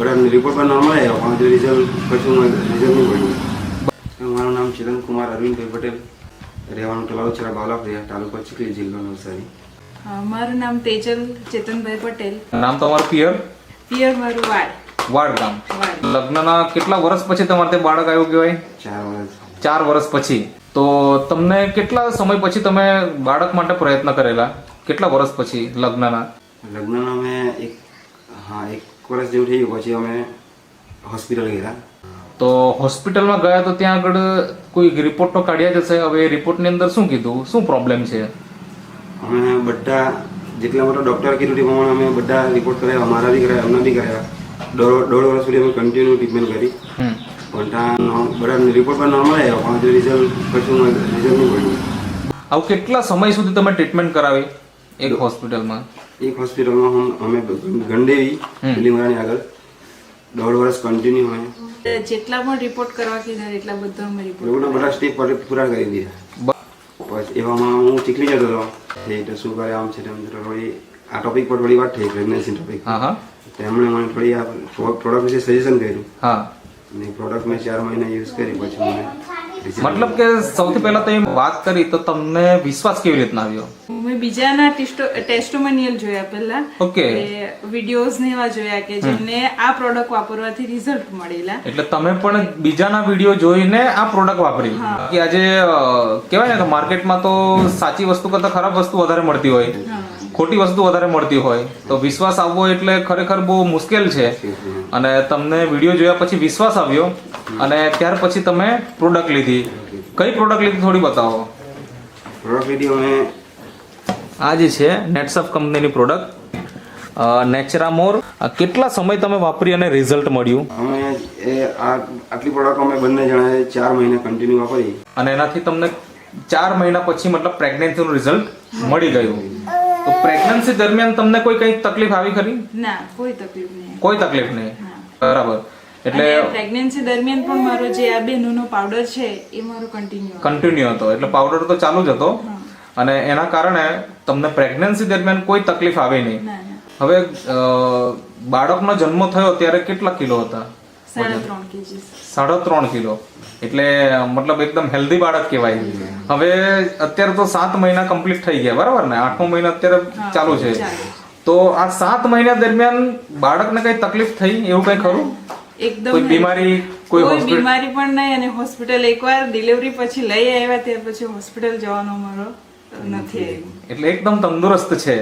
બધા રિપોર્ટ પર નોર્મલ આવ્યો પણ રિઝલ્ટ કશું રિઝલ્ટ નહીં પડ્યું. મારું નામ ચિરન કુમાર અરવિંદભાઈ પટેલ, રહેવાનું તલાવચરા બાવલાફળિયા, તાલુકો ચીખલી, જિલ્લો નવસારી. મારું નામ તેજલ ચેતનભાઈ પટેલ. નામ તમારું પિયર? પિયર મારું વાડ ગામ. લગ્નના કેટલા વર્ષ પછી તમારે તે બાળક આવ્યું કહેવાય? 4 વર્ષ. 4 વર્ષ પછી. તો તમને કેટલા સમય પછી તમે બાળક માટે પ્રયત્ન કરેલા? કેટલા વર્ષ પછી લગ્નના? લગ્નના અમે એક વર્ષ જેવું થઈ ગયું પછી અમે હોસ્પિટલ ગયા. તો હોસ્પિટલમાં ગયા તો ત્યાં આગળ કોઈ રિપોર્ટ તો કાઢ્યા જ હશે. હવે રિપોર્ટની અંદર શું કીધું, શું પ્રોબ્લેમ છે? અમે બધા જેટલા મોટા ડૉક્ટર કીધું તે પ્રમાણે અમે બધા રિપોર્ટ કરાવ્યા, અમારા બી કરાવ્યા, એમના બી કરાવ્યા. દોઢ વર્ષ સુધી અમે કન્ટિન્યુ ટ્રીટમેન્ટ કરી પણ ત્યાં બધા રિપોર્ટ પર નોર્મલ આવ્યો પણ રિઝલ્ટ કશું રિઝલ્ટ નહીં પડ્યું. આવું કેટલા સમય સુધી તમે ટ્રીટમેન્ટ કરાવી એક હોસ્પિટલમાં? એક હોસ્પિટલમાં અમે ગંડેવી લીમડાની આગળ 1.5 વર્ષ કન્ટિન્યુ અમે જેટલા પણ રિપોર્ટ કરવા કીધા એટલા બધા અમે રિપોર્ટ બધા સ્ટેપ પૂરા કરી દીધા. પછી એવામાં હું ચીખલી જતો હતો તો શું કરે આમ છે તેમ થોડી આ ટોપિક પર થોડી વાત થઈ, પ્રેગ્નન્સી ટોપિક. તેમણે મને થોડી આ પ્રોડક્ટ વિશે સજેશન કર્યું. અને પ્રોડક્ટ મેં 4 મહિના યુઝ કરી પછી મને મતલબ કે સૌથી પહેલા તો વાત કરી તો તમને વિશ્વાસ કેવી રીતના આવ્યો? મેં બીજાના ટેસ્ટોમોનિયલ જોયા પહેલા. ઓકે. વિડીયોઝ ને એવા જોયા કે જેમને આ પ્રોડક્ટ વાપરવાથી રિઝલ્ટ મળેલા. એટલે તમે પણ બીજાના વિડીયો જોઈને આ પ્રોડક્ટ વાપરી. કે આજે કહેવાય ને કે માર્કેટમાં તો સાચી વસ્તુ કરતા ખરાબ વસ્તુ વધારે મળતી હોય, ખોટી વસ્તુ વધારે મળતી હોય, તો વિશ્વાસ આવવો એટલે ખરેખર બહુ મુશ્કેલ છે. અને તમને વિડીયો જોયા પછી વિશ્વાસ આવ્યો અને ત્યાર પછી તમે પ્રોડક્ટ લીધી. કઈ પ્રોડક્ટ લીધી થોડી બતાવો. પ્રોડક્ટ લીધી અમે આ જે છે નેટસફ કંપનીની પ્રોડક્ટ નેચરામોર. કેટલા સમય તમે વાપરી અને રિઝલ્ટ મળ્યું? અમે આટલી પ્રોડક્ટ અમે બંને જણાએ 4 મહિના કન્ટિન્યુ વાપરી અને એનાથી તમને 4 મહિના પછી મતલબ પ્રેગ્નન્સીનું રિઝલ્ટ મળી ગયું. તો પ્રેગ્નન્સી દરમિયાન તમને કઈ તકલીફ આવી ખરી? ના, કોઈ તકલીફ નહીં. કોઈ તકલીફ નહીં. બરાબર. એટલે પ્રેગ્નન્સી દરમિયાન પણ મારો જે આ બેનનો પાવડર છે એ મારો કન્ટિન્યુ હતો. એટલે પાવડર તો ચાલુ જ હતો અને એના કારણે તમને પ્રેગ્નન્સી દરમિયાન કોઈ તકલીફ આવી નહીં. હવે બાળકનો જન્મ થયો ત્યારે કેટલા કિલો હતા? 3.5 kg. 3.5 કિલો. એટલે મતલબ એકદમ હેલ્ધી બાળક કહેવાય. હવે અત્યારે તો 7 મહિના કમ્પ્લીટ થઈ ગયા, બરાબર ને? 8મો મહિનો અત્યારે ચાલુ છે. તો આ 7 મહિના દરમિયાન બાળકને કઈ તકલીફ થઈ એવું કઈ ખરું? એકદમ કોઈ બીમારી? કોઈ બીમારી પણ નહીં. અને હોસ્પિટલ એકવાર ડિલિવરી પછી લઈ આવ્યા ત્યાર પછી હોસ્પિટલ જવાનો મારો નથી આવ્યો. એટલે એકદમ તંદુરસ્ત છે.